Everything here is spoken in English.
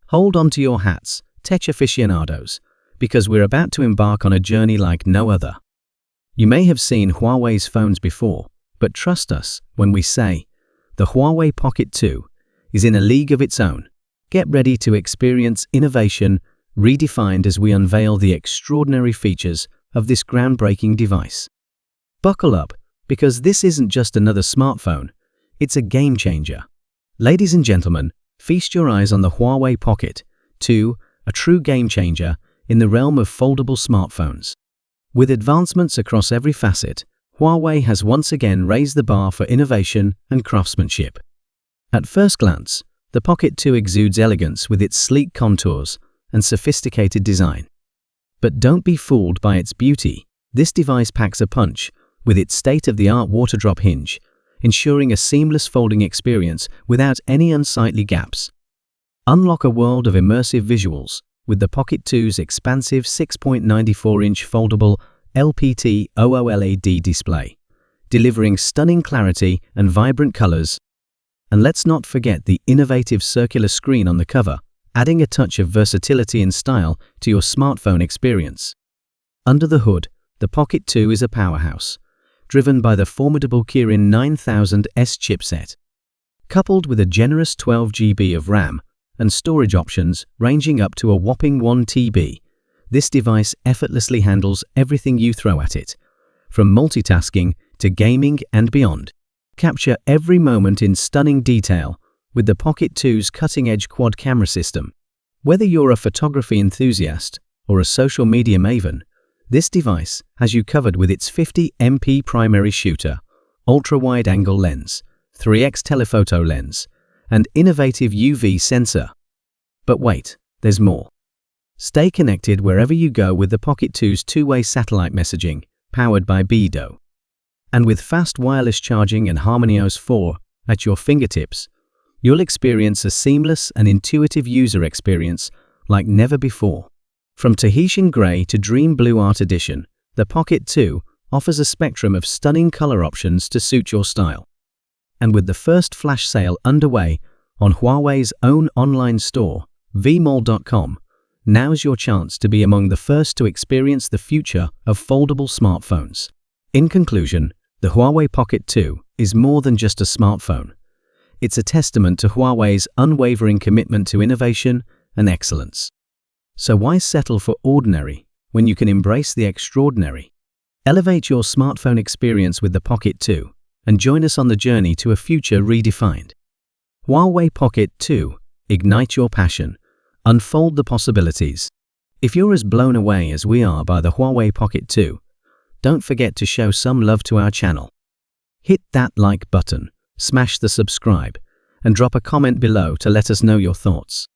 Hold on to your hats, tech aficionados, because we're about to embark on a journey like no other. You may have seen Huawei's phones before, but trust us when we say the Huawei Pocket 2 is in a league of its own. Get ready to experience innovation redefined as we unveil the extraordinary features of this groundbreaking device. Buckle up, because this isn't just another smartphone, it's a game changer. Ladies and gentlemen, feast your eyes on the Huawei Pocket 2, a true game changer in the realm of foldable smartphones. With advancements across every facet, Huawei has once again raised the bar for innovation and craftsmanship. At first glance, the Pocket 2 exudes elegance with its sleek contours and sophisticated design. But don't be fooled by its beauty. This device packs a punch with its state-of-the-art water drop hinge, ensuring a seamless folding experience without any unsightly gaps. Unlock a world of immersive visuals with the Pocket 2's expansive 6.94-inch foldable LPT OLED display, delivering stunning clarity and vibrant colors. And let's not forget the innovative circular screen on the cover, adding a touch of versatility and style to your smartphone experience. Under the hood, the Pocket 2 is a powerhouse, driven by the formidable Kirin 9000S chipset. Coupled with a generous 12 GB of RAM and storage options ranging up to a whopping 1 TB, this device effortlessly handles everything you throw at it, from multitasking to gaming and beyond. Capture every moment in stunning detail with the Pocket 2's cutting-edge quad camera system. Whether you're a photography enthusiast or a social media maven, this device has you covered with its 50MP primary shooter, ultra-wide-angle lens, 3x telephoto lens, and innovative UV sensor. But wait, there's more. Stay connected wherever you go with the Pocket 2's two-way satellite messaging, powered by BEADO. And with fast wireless charging and HarmonyOS 4 at your fingertips, you'll experience a seamless and intuitive user experience like never before. From Tahitian Grey to Dream Blue Art Edition, the Pocket 2 offers a spectrum of stunning color options to suit your style. And with the first flash sale underway on Huawei's own online store, vmall.com, now's your chance to be among the first to experience the future of foldable smartphones. In conclusion, the Huawei Pocket 2 is more than just a smartphone. It's a testament to Huawei's unwavering commitment to innovation and excellence. So why settle for ordinary when you can embrace the extraordinary? Elevate your smartphone experience with the Pocket 2 and join us on the journey to a future redefined. Huawei Pocket 2, ignite your passion, unfold the possibilities. If you're as blown away as we are by the Huawei Pocket 2, don't forget to show some love to our channel. Hit that like button, smash the subscribe, and drop a comment below to let us know your thoughts.